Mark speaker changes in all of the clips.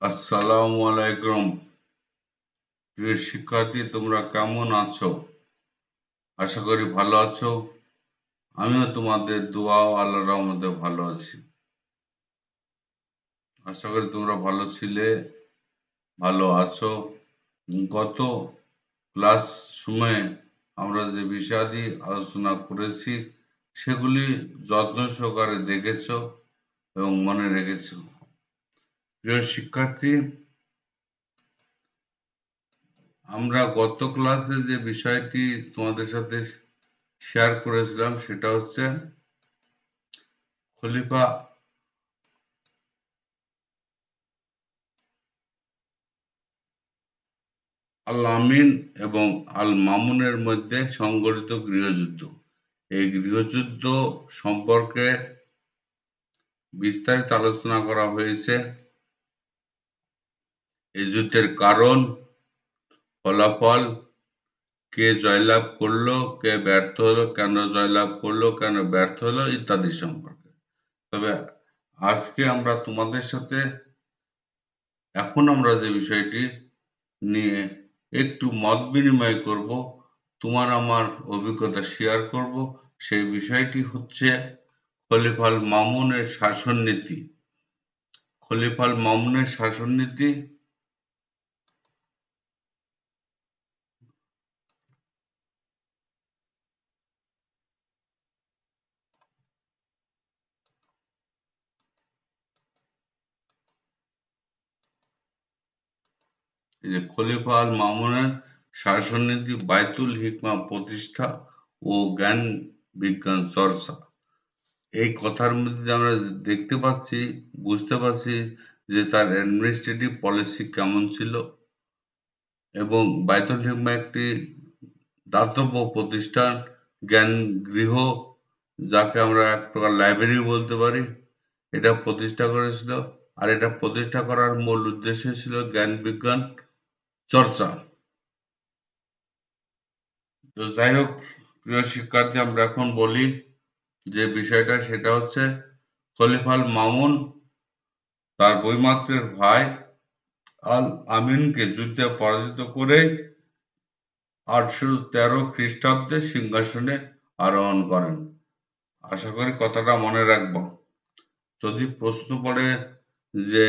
Speaker 1: আসসালামু আলাইকুম। প্রিয় শিক্ষার্থী, তোমরা কেমন আছো? আশা করি ভালো আছো। আমিও তোমাদের দোয়া ও আল্লাহর রহমতে ভালো আছি। আশা করি তোমরা ভালো ছিলে, ভালো আছো। গত ক্লাস সময়ে আমরা যে বিষয়াদি আলোচনা করেছি সেগুলি যত্ন সহকারে দেখেছো এবং মনে রেখেছো। প্রিয় শিক্ষার্থী, আমরা গত ক্লাসে যে বিষয়টি তোমাদের সাথে শেয়ার করেছিলাম সেটা হচ্ছে খলিফা আল আমিন এবং আল মামুনের মধ্যে সংঘটিত গৃহযুদ্ধ। এই গৃহযুদ্ধ সম্পর্কে বিস্তারিত আলোচনা করা হয়েছে। এই যুদ্ধের কারণ, ফলাফল, কে জয়লাভ করলো, কে ব্যর্থ হলো, কেন জয়লাভ করলো, কেন ব্যর্থ হলো ইত্যাদি সম্পর্কে। তবে আজকে আমরা তোমাদের সাথে এখন আমরা যে বিষয়টি নিয়ে একটু মত বিনিময় করব, তোমার আমার অভিজ্ঞতা শেয়ার করব, সেই বিষয়টি হচ্ছে খলিফা আল মামুনের শাসননীতি। খলিফা আল মামুনের শাসননীতি এই যে খলিফা আল মামুনের শাসননীতি, বায়তুল হিকমা প্রতিষ্ঠা ও জ্ঞান বিজ্ঞান চর্চা। এই কথার মধ্যে আমরা দেখতে পাচ্ছি, বুঝতে পারছি যে তার অ্যাডমিনিস্ট্রেটিভ পলিসি কেমন ছিল এবং বায়তুল হিকমা একটি দাতব্য প্রতিষ্ঠান, জ্ঞান গৃহ, যাকে আমরা এক প্রকার লাইব্রেরি বলতে পারি, এটা প্রতিষ্ঠা করেছিল। আর এটা প্রতিষ্ঠা করার মূল উদ্দেশ্য ছিল জ্ঞান বিজ্ঞান চর্চা। তো যাই হোক, প্রিয় শিক্ষার্থী, আমরা এখন বলি যে বিষয়টা, সেটা হচ্ছে খলিফা আল মামুন তার বৈমাত্রের ভাই আল আমিনকে যুদ্ধে পরাজিত করে 813 খ্রিস্টাব্দে সিংহাসনে আরোহণ করেন। আশা করি কথাটা মনে রাখবো। যদি প্রশ্ন পড়ে যে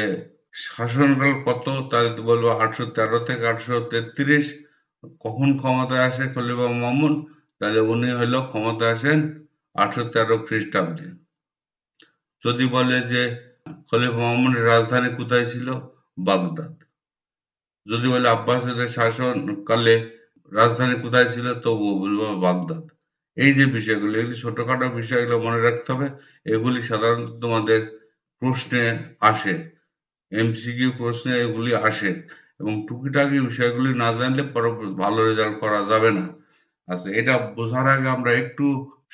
Speaker 1: শাসনকাল কত, তাহলে তো বলবো 813 থেকে 833। কখন ক্ষমতায় আসে খলিফা মামুন? তাহলে উনি হলো ক্ষমতায় আসেন 813 খ্রিস্টাব্দে। যদি বলে যে খলিফা মামুনের রাজধানী কোথায় ছিল? বাগদাদ। যদি বলে আব্বাসীদের শাসনকালে রাজধানী কোথায় ছিল? তবুও বলবো বাগদাদ। এই যে বিষয়গুলো, এগুলি ছোটখাটো বিষয়গুলো মনে রাখতে হবে। এগুলি সাধারণত তোমাদের প্রশ্নে আসে, এমসিকিউ প্রশ্নে এগুলি আসে, এবং টুকিটাকি বিষয়গুলি না জানলে পরে ভালো রেজাল্ট করা যাবে না। আচ্ছা, এটা বোঝার আগে আমরা একটু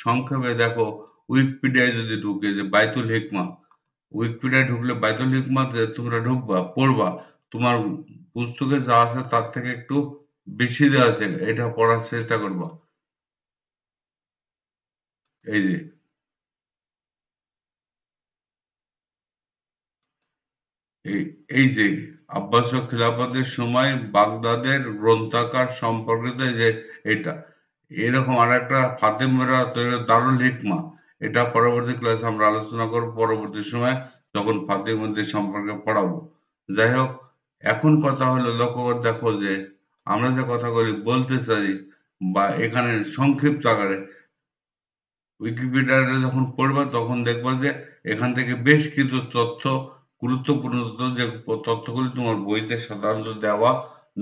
Speaker 1: সংক্ষেপে দেখো, উইকিপিডিয়ায় যদি ঢুকে যে বায়তুল হিকমা, উইকিপিডিয়ায় ঢুকলে বায়তুল হিকমাতে তোমরা ঢুকবা, পড়বা, তোমার পুস্তকে যা আছে তার থেকে একটু বেশি দেওয়া আছে, এটা পড়ার চেষ্টা করবা। এই যে এই এই যে আব্বাসীয় খিলাফতের সময় বাগদাদের গ্রন্থাগার সম্পর্কিত এই যে এটা, এরকম আর একটা ফাতেমেরা তৈরি দারুল হিকমা, এটা পরবর্তী ক্লাসে আমরা আলোচনা করব, পরবর্তী সময় যখন ফাতেমদের সম্পর্কে পড়াবো। যাই হোক, এখন কথা হলো, লক্ষ্য করে দেখো যে আমরা যে কথাগুলি বলতে চাই বা এখানে সংক্ষিপ্ত আকারে উইকিপিডিয়াতে যখন পড়বা তখন দেখবা যে এখান থেকে বেশ কিছু তথ্য, গুরুত্বপূর্ণ তথ্য, যে তথ্যগুলি তোমার বইতে সাধারণত দেওয়া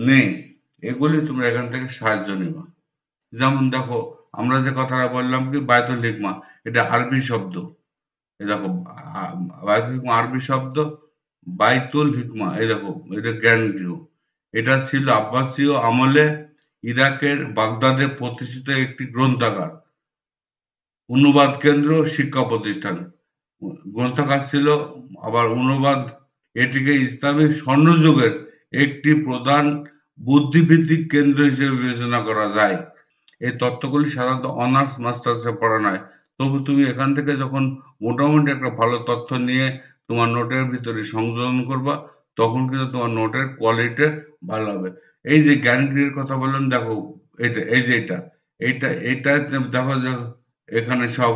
Speaker 1: নেই, এগুলি তোমরা এখান থেকে সাহায্য নিবা। যেমন দেখো, আমরা যে কথাটা বললাম কি বায়তুল হিকমা, এটা আরবি শব্দ। এই দেখো, বায়তুল হিকমা আরবি শব্দ, বাইতুল হিকমা এই দেখো, এটা জ্ঞান গৃহ। এটা ছিল আব্বাসীয় আমলে ইরাকের বাগদাদে প্রতিষ্ঠিত একটি গ্রন্থাগার, অনুবাদ কেন্দ্র, শিক্ষা প্রতিষ্ঠান। গ্রন্থাগার ছিল, আবার অনুবাদ। এটিকে ইসলামী স্বর্ণযুগের একটি প্রধান বুদ্ধিভিত্তিক কেন্দ্র হিসেবে বিবেচনা করা যায়। এই তত্ত্বগুলি সাধারণত অনার্স মাস্টার্সে পড়ানো হয়। তবু তুমি এখান থেকে যখন মোটামুটি একটা ভালো তথ্য নিয়ে তোমার নোটের ভিতরে সংযোজন করবা, তখন কিন্তু তোমার নোটের কোয়ালিটি ভালো হবে। এই যে জ্ঞানগিরির কথা বললাম, দেখো এটা, এই যে এইটা দেখো যে এখানে সব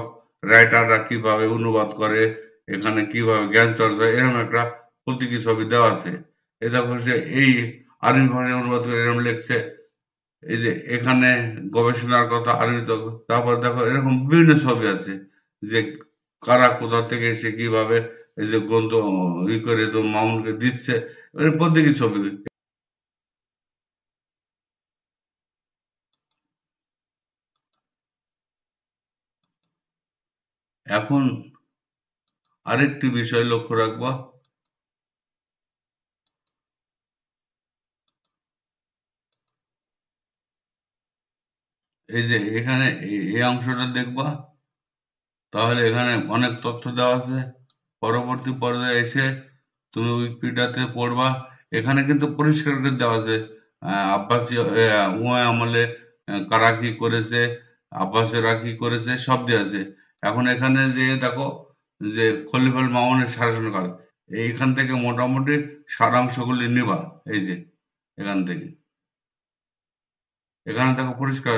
Speaker 1: রাইটাররা কিভাবে অনুবাদ করে, এখানে কিভাবে জ্ঞান চর্চা, এরকম একটা প্রতীকী ছবি দেওয়া আছে। এই দেখো সে এই আরবি ভাষায় অনুবাদ করে এরকম লিখছে। এই যে এখানে গবেষণার কথা আরবিতে, তারপর দেখো এরকম বিভিন্ন ছবি আছে যে কারা কোথা থেকে এসে কিভাবে এই যে গ্রন্থ করে তো মামুনকে দিচ্ছে, এর প্রত্যেকই ছবি। এখন আরেকটি বিষয় লক্ষ্য রাখবা, এই যে এখানে এই অংশটা দেখবা, তাহলে এখানে অনেক তথ্য দেওয়া আছে। পরবর্তী পর্যায়ে এসে তুমি উইকিপিডিয়াতে পড়বা, এখানে কিন্তু পরিষ্কার করে দেওয়া আছে আব্বাসীয় উমায় আমলে কারা কি করেছে, আব্বাসীয়রা কি করেছে, সব দেওয়া আছে। এখন এখানে যে দেখো যে খলিফার মামুনের শাসনকাল, এইখান থেকে মোটামুটি সারাংশগুলি নিবা। এই যে এখান থেকে, এখানে দেখো পরিষ্কার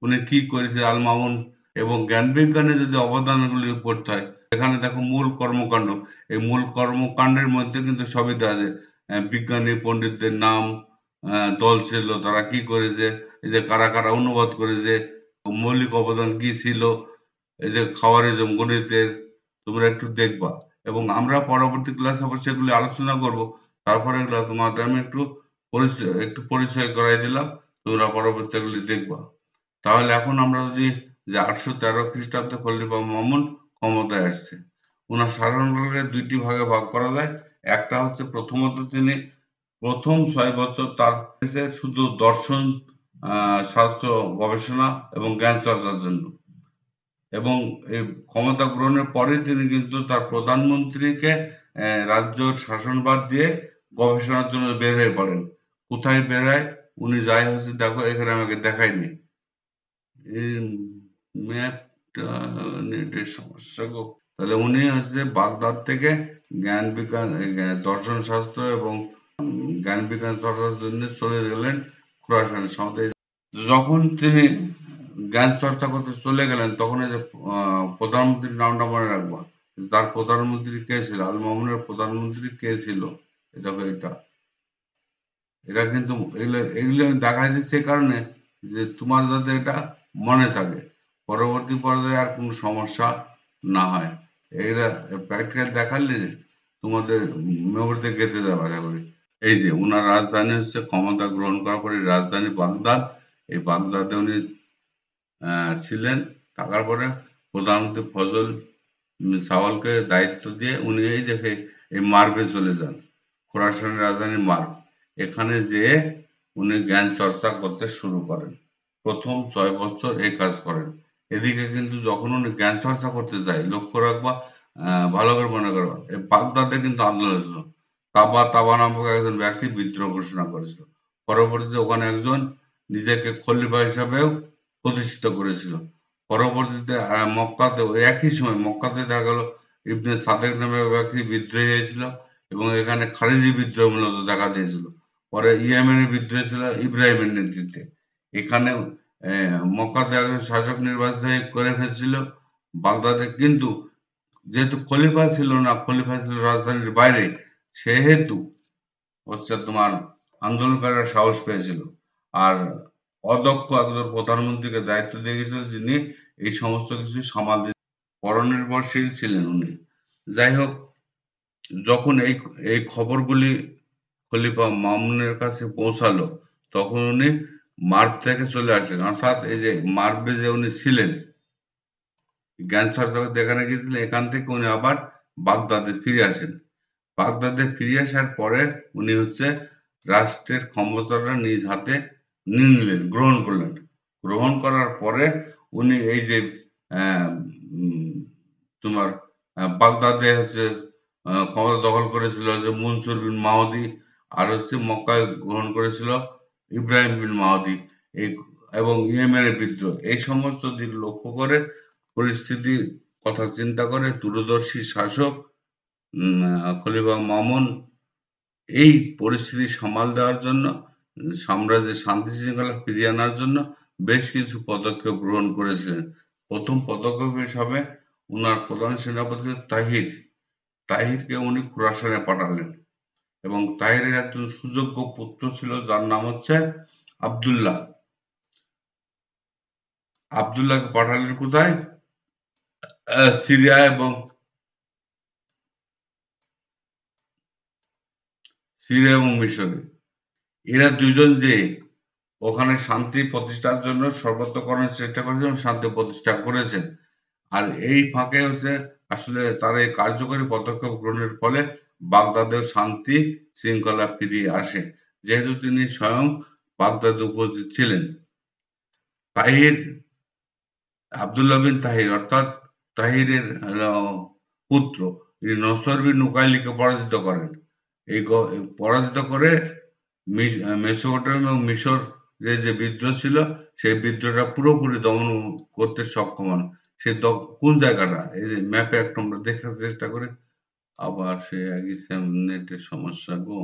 Speaker 1: উনি কি করেছে আল মামুন, এবং জ্ঞান বিজ্ঞানে যদি অবদানগুলি পড়তে হয়, এখানে দেখো মূল কর্মকাণ্ড, এই মূল কর্মকাণ্ডের মধ্যে কিন্তু সবই দেওয়া আছে। বিজ্ঞানী পণ্ডিতদের নাম, দল ছিল, তারা কি করেছে, এই যে কারা কারা অনুবাদ করেছে, মৌলিক অবদান কি ছিল, এই যে খাওয়ারিজম গণিতের, তোমরা একটু দেখবা। এবং আমরা পরবর্তী ক্লাসে আবার সেগুলি আলোচনা করব। তারপরে এগুলো তোমাদের আমি একটু পরিচয় করাই দিলাম, তোমরা পরবর্তী এগুলি দেখবা। তাহলে এখন আমরা যদি যে 813 খ্রিস্টাব্দে খলিফা মামুন ক্ষমতায় আসছে, ওনার শাসনকালকে দুইটি ভাগে ভাগ করা যায়। একটা হচ্ছে প্রথমত তিনি প্রথম 6 বছর তার কাছে শুধু দর্শন, শাস্ত্র গবেষণা এবং জ্ঞান চর্চার জন্য, এবং এই ক্ষমতা গ্রহণের পরে তিনি কিন্তু তার প্রধানমন্ত্রীকে রাজ্যের শাসনভার দিয়ে গবেষণার জন্য বের হয়ে পড়েন। কোথায় বের হয়, উনি যাই হচ্ছে, দেখো এখানে আমাকে দেখায়নি এই ম্যাপটা, নেটের সমস্যা গো। তাহলে উনি হচ্ছে বাগদাদ থেকে জ্ঞান বিজ্ঞান, দর্শন শাস্ত্র এবং জ্ঞান বিজ্ঞান চর্চার জন্য চলে গেলেন খোরাসান সাথে। যখন তিনি জ্ঞান চর্চা করতে চলে গেলেন, তখন এই যে প্রধানমন্ত্রীর নামটা মনে রাখবা, তার প্রধানমন্ত্রী কে ছিল, আল মামুনের প্রধানমন্ত্রী কে ছিল। এই দেখো এটা, এরা কিন্তু এগুলো এগুলো আমি দেখাই দিচ্ছি এই কারণে যে তোমার যাতে এটা মনে থাকে, পরবর্তী পর্যায়ে আর কোনো সমস্যা না হয়। এরা প্র্যাকটিক্যাল দেখালে তোমাদের মেমোরিতে গেঁথে যাবে আশা করি। এই যে উনার রাজধানী হচ্ছে, ক্ষমতা গ্রহণ করার পরে রাজধানী বাগদাদ, এই বাগদাদে উনি ছিলেন। থাকার পরে প্রধানমন্ত্রী ফজল সাওয়ালকে দায়িত্ব দিয়ে উনি এই দেখে এই মার্বে চলে যান, খোরাসানের রাজধানী মার্ব। এখানে যেয়ে উনি জ্ঞান চর্চা করতে শুরু করেন। প্রথম 6 বছর এই কাজ করেন। এদিকে কিন্তু যখন উনি জ্ঞান চর্চা করতে যায়, লক্ষ্য রাখবা, ভালো করে মনে করবা, এই বাগদাদে কিন্তু আন্দোলন ছিল। তাবা তাবা নামক একজন ব্যক্তি বিদ্রোহ ঘোষণা করেছিল। পরবর্তীতে ওখানে একজন নিজেকে খলিফা হিসাবেও প্রতিষ্ঠিত করেছিল। পরবর্তীতে মক্কাতে ওই একই সময় মক্কাতে দেখা গেল ইবনে সাদেক নামে এক ব্যক্তি বিদ্রোহী হয়েছিল, এবং এখানে খালিজি বিদ্রোহ মূলত দেখা দিয়েছিল। পরে ইয়েমেনের বিদ্রোহ ছিল ইব্রাহিমের নেতৃত্বে। এখানে মক্কাতে একজন শাসক নির্বাচিত হয়ে করে ফেলছিল বাগদাদে, কিন্তু যেহেতু খলিফা ছিল না, খলিফা ছিল রাজধানীর বাইরে, সেহেতু হচ্ছে তোমার আন্দোলনকারীরা সাহস পেয়েছিল। আর অদক্ষ একজন প্রধানমন্ত্রীকে দায়িত্ব দিয়ে গেছিল, যিনি এই সমস্ত কিছু সামাল দিতে পরনির্ভরশীল ছিলেন উনি। যাই হোক, যখন এই এই খবরগুলি খলিফা মামুনের কাছে পৌঁছালো, তখন উনি মার্ব থেকে চলে আসলেন। অর্থাৎ এই যে মার্বে যে উনি ছিলেন, জ্ঞান চর্চা করতে এখানে গিয়েছিলেন, এখান থেকে উনি আবার বাগদাদে ফিরে আসেন। বাগদাদে ফিরে আসার পরে উনি হচ্ছে রাষ্ট্রের ক্ষমতাটা নিজ হাতে নিয়ে নিলেন, গ্রহণ করলেন। গ্রহণ করার পরে উনি এই যে আহ, উম, তোমার বাগদাদে হচ্ছে ক্ষমতা দখল করেছিল যে মনসুর বিন মাহদি, আর হচ্ছে মক্কায় গ্রহণ করেছিল ইব্রাহিম বিন মাহদি। এই এবং ইয়েমেনের বিদ্রোহ, এই সমস্ত দিক লক্ষ্য করে, পরিস্থিতির কথা চিন্তা করে দূরদর্শী শাসক খলিফা মামুন এই পরিস্থিতি সামাল দেওয়ার জন্য সাম্রাজ্যের শান্তি শৃঙ্খলা ফিরিয়ে আনার জন্য বেশ কিছু পদক্ষেপ গ্রহণ করেছিলেন। প্রথম পদক্ষেপ হিসাবে উনার প্রধান সেনাপতি তাহির, তাহিরকে উনি খোরাসানে পাঠালেন এবং তাহিরের একজন সুযোগ্য পুত্র ছিল যার নাম হচ্ছে আবদুল্লাহ। আবদুল্লাহকে পাঠালেন কোথায়? সিরিয়া এবং মিশরে। এরা দুইজন যে ওখানে শান্তি প্রতিষ্ঠার জন্য সর্বোচ্চকরণের চেষ্টা করেছেন এবং শান্তি প্রতিষ্ঠা করেছেন। আর এই ফাঁকে হচ্ছে আসলে তার এই কার্যকরী পদক্ষেপ গ্রহণের ফলে বাগদাদেও শান্তি শৃঙ্খলা ফিরিয়ে আসে, যেহেতু তিনি স্বয়ং বাগদাদে উপস্থিত ছিলেন। তাহির, আবদুল্লাহ বিন তাহির অর্থাৎ তাহিরের পুত্র, তিনি নসর বিন নুকাইলিকে পরাজিত করেন। এই পরাজিত করে মেসোপটেমিয়া এবং মিশর যে বিদ্রোহ ছিল সেই বিদ্রোহটা পুরোপুরি দমন করতে সক্ষম হন। সে কোন জায়গাটা, এই যে ম্যাপে একটু আমরা দেখার চেষ্টা করি। আবার সে একই নেটের সমস্যা গো।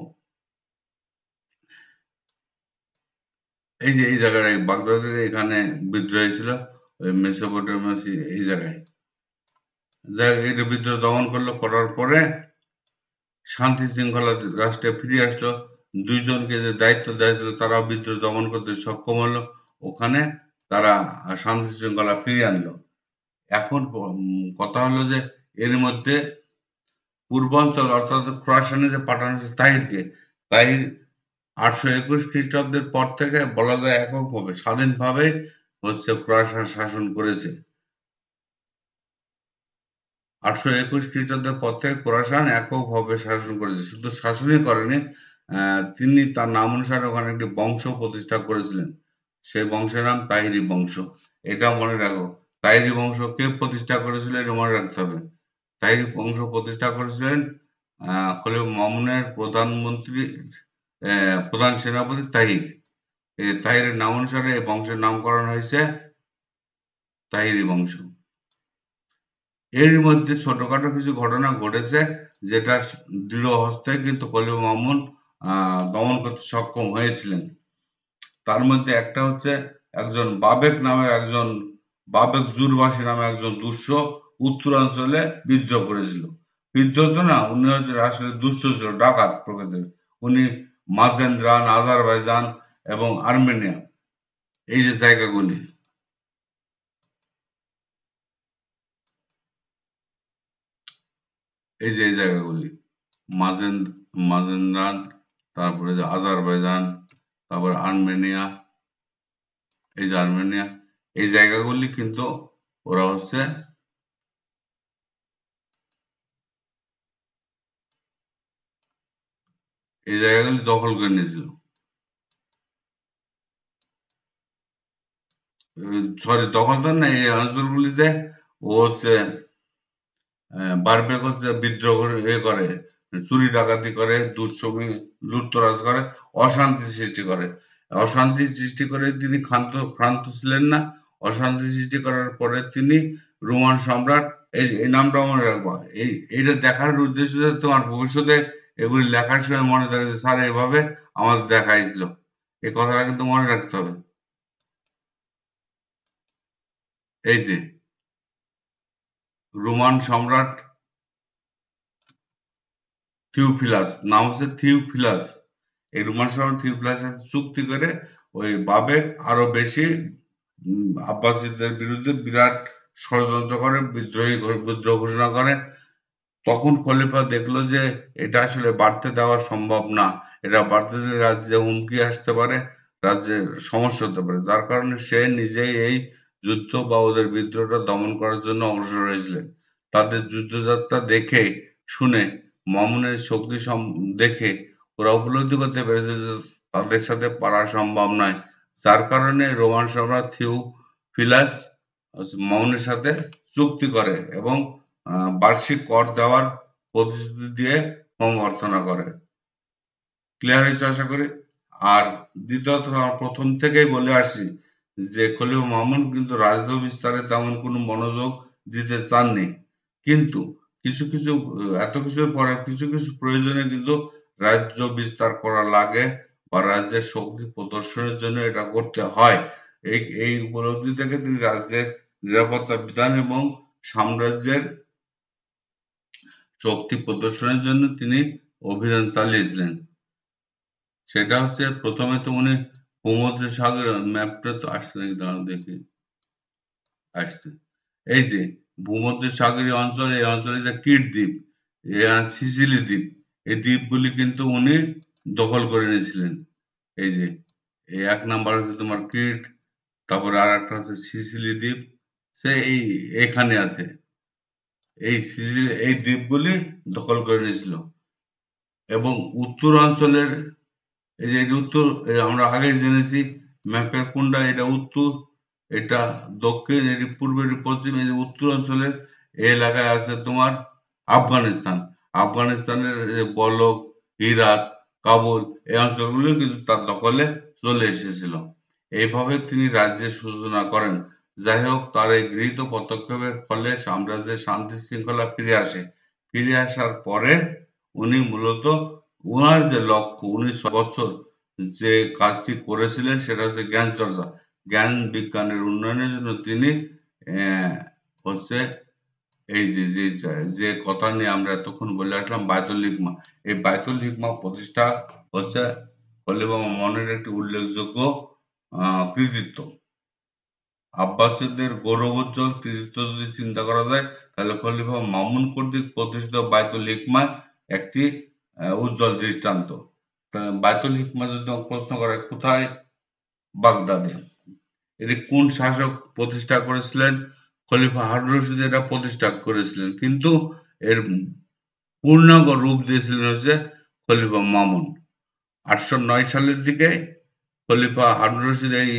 Speaker 1: এই যে এই জায়গাটায় বাগদাদের এখানে বিদ্রোহ হয়েছিল, ওই মেসোপটেমিয়া এই জায়গায় এটা বিদ্রোহ দমন করলো, করার পরে শান্তি শৃঙ্খলা রাষ্ট্রে ফিরে আসলো। দুইজনকে যে দায়িত্ব দেওয়া ছিল তারাও বিদ্রোহ দমন করতে সক্ষম হলো, ওখানে তারা শান্তি শৃঙ্খলা ফিরিয়ে আনলো। এখন কথা হলো যে এর মধ্যে পূর্বাঞ্চল অর্থাৎ খোরাসানে যে পাঠানো হয়েছে তাহিরকে, তাহির 821 খ্রিস্টাব্দের পর থেকে বলা যায় এককভাবে স্বাধীনভাবে হচ্ছে খোরাসান শাসন করেছে। 821 খ্রিস্টাব্দের পর থেকে খোরাসান এককভাবে শাসন করেছে। শুধু শাসনই করেনি, তিনি তার নাম অনুসারে ওখানে একটি বংশ প্রতিষ্ঠা করেছিলেন। সেই বংশের নাম তাহিরি বংশ। এটা মনে রাখো। তাহিরি বংশ কে প্রতিষ্ঠা করেছিল এটা মনে রাখতে হবে। তাহিরি বংশ প্রতিষ্ঠা করেছিলেন খলিফা মামুনের প্রধানমন্ত্রী, প্রধান সেনাপতি তাহির। এই তাহিরের নাম অনুসারে এই বংশের নামকরণ হয়েছে তাহিরি বংশ। এর মধ্যে ছোটখাটো কিছু ঘটনা ঘটেছে যেটা দৃঢ় হস্তে কিন্তু খলিফা মামুন দমন করতে সক্ষম হয়েছিলেন। তার মধ্যে একটা হচ্ছে একজন বাবেক জুরবাসী নামে একজন দুঃস্য উত্তরাঞ্চলে বিদ্রোহ করেছিল। বিদ্রোহ তো না, উনি হচ্ছে আসলে দুঃস্য ছিল, ডাকাত প্রকৃতির। উনি মাজেন্দ্রান, আজারবাইজান এবং আর্মেনিয়া, এই যে জায়গাগুলি, এই যে এই জায়গাগুলি মাজেন্দ্রান, তারপরে যে আজারবাইজান, তারপরে আর্মেনিয়া, এই যে আর্মেনিয়া, এই জায়গাগুলি কিন্তু ওরা হচ্ছে এই জায়গাগুলি দখল করে নিয়েছিল। সরি, দখল তো না, এই অঞ্চলগুলিতে ও হচ্ছে বারবেক হচ্ছে বিদ্রোহ করে, করে চুরি ডাকাতি করে, দুঃসমী লুটতরাজ করে, অশান্তি সৃষ্টি করে। অশান্তি সৃষ্টি করে তিনি ক্ষান্ত ছিলেন না। অশান্তি সৃষ্টি করার পরে তিনি রোমান সম্রাট, এই নামটা মনে রাখবো। এইটা দেখার উদ্দেশ্য যে তোমার ভবিষ্যতে এগুলি লেখার সময় মনে থাকে যে স্যার এভাবে আমাদের দেখাইছিল। এই কথাটা কিন্তু মনে রাখতে হবে। এই যে রোমান সম্রাট থিওফিলাস, নাম হচ্ছে থিওফিলাস। এই রোমান সম্রাট থিওফিলাসের সাথে চুক্তি করে ওই বাবেক আরো বেশি আব্বাসীদের বিরুদ্ধে বিরাট ষড়যন্ত্র করে, বিদ্রোহ ঘোষণা করে। তখন খলিফা দেখলো যে এটা আসলে বাড়তে দেওয়া সম্ভব না, এটা বাড়তে দিলে রাজ্যে হুমকি আসতে পারে, রাজ্যের সমস্যা হতে পারে, যার কারণে সে নিজেই এই যুদ্ধ বা ওদের বিদ্রোহটা দমন করার জন্য অগ্রসর হয়েছিলেন। তাদের যুদ্ধযাত্রা দেখে শুনে, মামুনের শক্তি দেখে ওরা উপলব্ধি করতে পেরেছে যে তাদের সাথে পারা সম্ভব নয়, যার কারণে রোমান সম্রাট থিওফিলাস মামুনের সাথে চুক্তি করে এবং বার্ষিক কর দেওয়ার প্রতিশ্রুতি দিয়ে সম্বর্ধনা করে। ক্লিয়ার হয়েছে আশা করি। আর দ্বিতীয়ত, প্রথম থেকেই বলে আসছি যে খলিফা মামুন কিন্তু রাজত্ব বিস্তারে তেমন কোনো মনোযোগ দিতে চাননি, কিন্তু কিছু কিছু এত কিছুর পরে কিছু কিছু প্রয়োজনে কিন্তু রাজ্য বিস্তার করা লাগে বা রাজ্যের শক্তি প্রদর্শনের জন্য এটা করতে হয়। এই উপলব্ধি থেকে তিনি রাজ্যের নিরাপত্তা বিধান এবং সাম্রাজ্যের শক্তি প্রদর্শনের জন্য তিনি অভিযান চালিয়েছিলেন। সেটা হচ্ছে প্রথমে তো উনি ভূমধ্য সাগর ম্যাপটা তো আসছে নাকি, দাঁড়ান দেখি, আসছে। এই যে ভূমধ্য সাগরীয় অঞ্চল, এই অঞ্চলে যে কিট দ্বীপ, সিসিলি দ্বীপ, এই দ্বীপগুলি কিন্তু উনি দখল করে নিয়েছিলেন। এই যে এই এক নাম্বার হচ্ছে তোমার কিট, তারপরে আর একটা হচ্ছে সিসিলি দ্বীপ, সে এখানে আছে। এই সিসিলি এই দ্বীপগুলি দখল করে নিয়েছিল এবং উত্তর অঞ্চলের এই যে এটা উত্তর, আমরা আগে জেনেছি ম্যাপের কোনটা, এটা উত্তর, এটা দক্ষিণ, এটি পূর্ব, এটি পশ্চিম। এই যে উত্তর অঞ্চলের এই এলাকায় আছে তোমার আফগানিস্তান। আফগানিস্তানের যে বলক, হিরাত, কাবুল, এই অঞ্চলগুলো কিন্তু তার দখলে চলে এসেছিল। এইভাবে তিনি রাজ্যের সূচনা করেন। যাই হোক, তার এই গৃহীত পদক্ষেপের ফলে সাম্রাজ্যের শান্তি শৃঙ্খলা ফিরে আসে। ফিরে আসার পরে উনি মূলত উনার যে লক্ষ্য, 19 বছর যে কাজটি করেছিলেন সেটা হচ্ছে জ্ঞান চর্চা। জ্ঞান বিজ্ঞানের উন্নয়নের জন্য তিনি হচ্ছে এই যে কথা নিয়ে আমরা এতক্ষণ বলে আসলাম, বায়তুল হিকমা। এই বায়তুল হিকমা প্রতিষ্ঠা হচ্ছে খলিফা মামুনের একটি উল্লেখযোগ্য কৃতিত্ব। আব্বাসীদের গৌরবোজ্জ্বল কৃতিত্ব যদি চিন্তা করা যায়, তাহলে খলিফা মামুন কর্তৃক প্রতিষ্ঠিত বায়তুল হিকমা একটি উজ্জ্বল দৃষ্টান্ত। বায়তুল হিকমা যদি প্রশ্ন করে কোথায়, বাগদাদে। এটি কোন শাসক প্রতিষ্ঠা করেছিলেন? খলিফা হারুন রশিদ এটা প্রতিষ্ঠা করেছিলেন, কিন্তু এর পূর্ণাঙ্গ রূপ দিয়েছিলেন হচ্ছে খলিফা মামুন। 809 সালের দিকে খলিফা হারুন রশিদ এই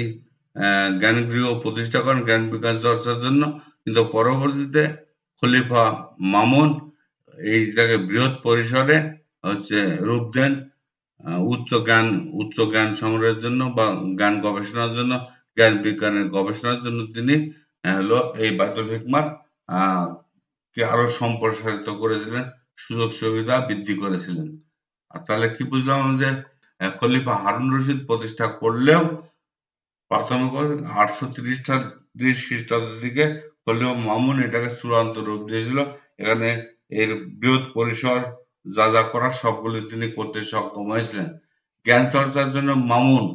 Speaker 1: জ্ঞানগৃহ প্রতিষ্ঠা করেন জ্ঞান বিজ্ঞান চর্চার জন্য, কিন্তু পরবর্তীতে খলিফা মামুন এইটাকে বৃহৎ পরিসরে হচ্ছে রূপ দেন উচ্চ জ্ঞান সংগ্রহের জন্য বা জ্ঞান গবেষণার জন্য, জ্ঞান বিজ্ঞানের গবেষণার জন্য তিনি হলো এই বায়তুল হিকমার কে আরো সম্প্রসারিত করেছিলেন, সুযোগ সুবিধা বৃদ্ধি করেছিলেন। আর তাহলে কি বুঝলাম যে খলিফা হারুন রশিদ প্রতিষ্ঠা করলেও প্রাথমিক 830 খ্রিস্টাব্দের দিকে খলিফা মামুন এটাকে চূড়ান্ত রূপ দিয়েছিল। এখানে এর বৃহৎ পরিসর যা যা করার সবগুলি তিনি করতে সক্ষম হয়েছিলেন। জ্ঞান চর্চার জন্য মামুন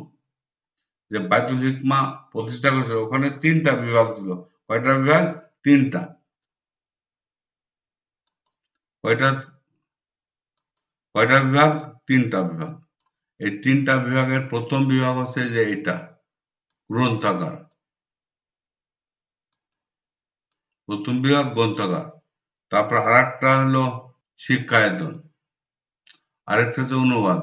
Speaker 1: যে বায়তুল হিকমা প্রতিষ্ঠা করেছিল, ওখানে 3টা বিভাগ ছিল। কয়টা বিভাগ? 3টা। কয়টা কয়টা বিভাগ? 3টা বিভাগ। এই 3টা বিভাগের প্রথম বিভাগ হচ্ছে যে এটা গ্রন্থাগার। প্রথম বিভাগ গ্রন্থাগার। তারপর আরেকটা হলো শিক্ষায়তন, আরেকটা হচ্ছে অনুবাদ।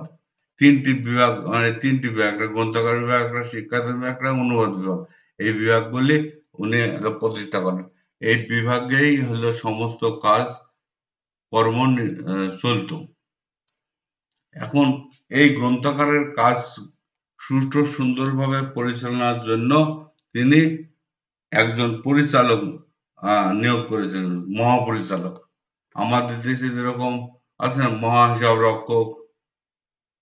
Speaker 1: 3টি বিভাগ, মানে 3টি বিভাগ, একটা গ্রন্থাগার বিভাগ, একটা শিক্ষায়তন বিভাগ, একটা অনুবাদ বিভাগ। এই বিভাগগুলি উনি প্রতিষ্ঠা করেন। এই বিভাগেই হলো সমস্ত কাজ কর্ম চলত। এখন এই গ্রন্থাগারের কাজ সুষ্ঠু সুন্দরভাবে পরিচালনার জন্য তিনি একজন পরিচালক নিয়োগ করেছেন, মহাপরিচালক। আমাদের দেশে যেরকম আছে না মহা হিসাব রক্ষক,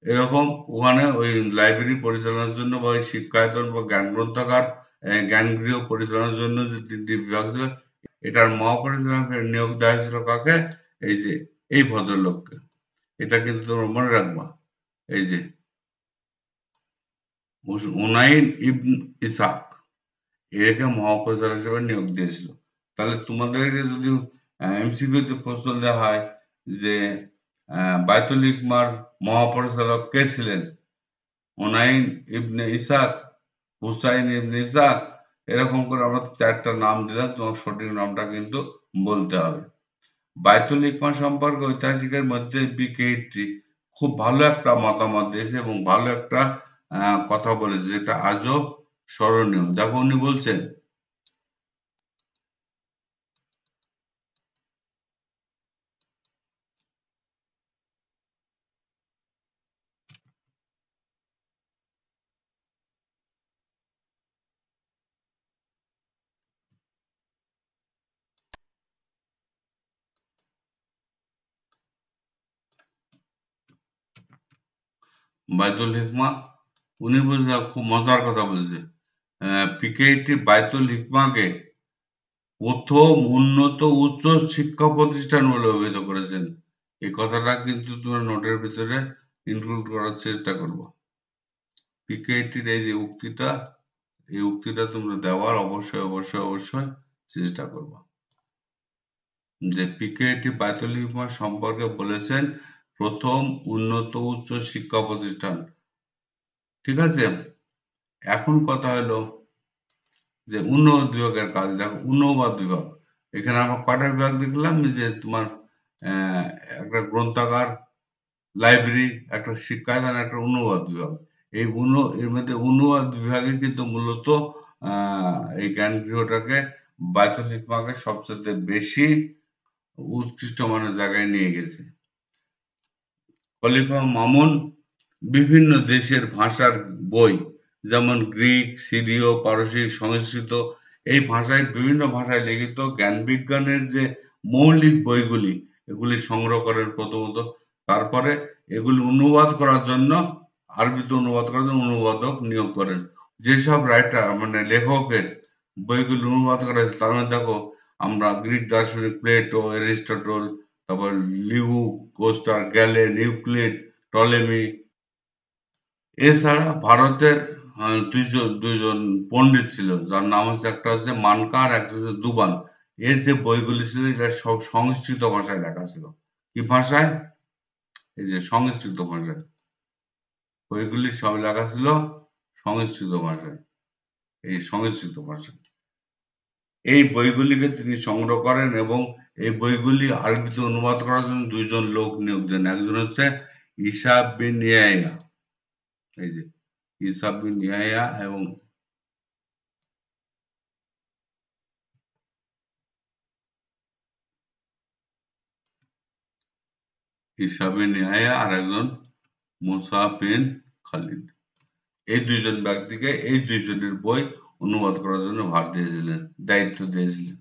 Speaker 1: এরকম ওখানে ওই লাইব্রেরি পরিচালনার জন্য বা ওই শিক্ষায়তন বা জ্ঞান গ্রন্থাগার জ্ঞানগৃহ পরিচালনার জন্য যে 3টি বিভাগ ছিল, এটার মহাপরিচালকের নিয়োগ দেওয়া হয়েছিল কাকে? এই যে এই ভদ্রলোককে। এটা কিন্তু তোমরা মনে রাখবা। এই যে উনাইন ইবন ইসাক একে মহাপরিচালক হিসেবে নিয়োগ দিয়েছিল। তাহলে তোমাদেরকে যদি এমসিকিউতে প্রশ্ন দেওয়া হয় যে বায়তুল হিকমার মহাপরিচালক কে ছিলেন? উনাইন ইবনে ইসাক, হুসাইন ইবনে ইসাক, এরকম করে আমরা 4টা নাম দিলাম, তোমার সঠিক নামটা কিন্তু বলতে হবে। বায়তুল হিকমা সম্পর্কে ঐতিহাসিকের মধ্যে বিকেএইটি খুব ভালো একটা মতামত দিয়েছে এবং ভালো একটা কথা বলেছে, যেটা আজও স্মরণীয়। দেখো উনি বলছেন, বায়তুল হিকমা, উনি বলছে খুব মজার কথা বলছে, পিকেটি বায়তুল হিকমাকে প্রথম উন্নত উচ্চ শিক্ষা প্রতিষ্ঠান বলে অভিহিত করেছেন। এই কথাটা কিন্তু তোমরা নোটের ভিতরে ইনক্লুড করার চেষ্টা করবো। পিকেটির এই যে উক্তিটা, এই উক্তিটা তোমরা দেওয়ার অবশ্যই অবশ্যই অবশ্যই চেষ্টা করবো। যে পিকেটি বায়তুল হিকমা সম্পর্কে বলেছেন প্রথম উন্নত উচ্চ শিক্ষা প্রতিষ্ঠান। ঠিক আছে, এখন কথা হলো যে অনুবাদ বিভাগের কাজ। দেখো অনুবাদ বিভাগ, এখানে আমরা কয়টা বিভাগ দেখলাম, যে তোমার আহ, একটা গ্রন্থাগার, লাইব্রেরি, একটা শিক্ষাদান, একটা অনুবাদ বিভাগ। এর মধ্যে অনুবাদ বিভাগে কিন্তু মূলত এই জ্ঞান গৃহটাকে বায়তুল হিকমাকে সবচেয়ে বেশি উৎকৃষ্ট মানের জায়গায় নিয়ে গেছে। খলিফা মামুন বিভিন্ন দেশের ভাষার বই, যেমন গ্রিক, সিরীয়, পারসিক, সংস্কৃত, এই ভাষায় বিভিন্ন ভাষায় লিখিত জ্ঞান বিজ্ঞানের যে মৌলিক বইগুলি, এগুলি সংগ্রহ করেন প্রথমত। তারপরে এগুলি অনুবাদ করার জন্য, আরবিতে অনুবাদ করার জন্য অনুবাদক নিয়োগ করেন। যেসব রাইটার মানে লেখকের বইগুলি অনুবাদ করা হয়েছে, তার মধ্যে দেখো আমরা গ্রিক দার্শনিক প্লেটো, এরিস্টটল, তারপর Liu, coaster, gallon, Euclid, Ptolemy. এছাড়া ভারতের দুইজন পণ্ডিত ছিল, যার নাম হচ্ছে, একটা হচ্ছে মানকা আর একটা হচ্ছে দুবান। এর যে বইগুলি ছিল এটা সব সংস্কৃত ভাষায় লেখা ছিল। কি ভাষায়? এই যে সংস্কৃত ভাষায় বইগুলি সব লেখা ছিল, সংস্কৃত ভাষায়, এই সংস্কৃত ভাষায়। এই বইগুলিকে তিনি সংগ্রহ করেন এবং এই বইগুলি আরবিতে অনুবাদ করার জন্য দুইজন লোক নিয়োগ দেন। একজন হচ্ছে ইসাব বিন ইয়াহিয়া, এই যে ইসাব বিন ইয়াহিয়া, এবং ইসাব বিন ইয়াহিয়া আর একজন মুসা বিন খালিদ। এই দুইজন ব্যক্তিকে এই দুইজনের বই অনুবাদ করার জন্য ভার দিয়েছিলেন, দায়িত্ব দিয়েছিলেন।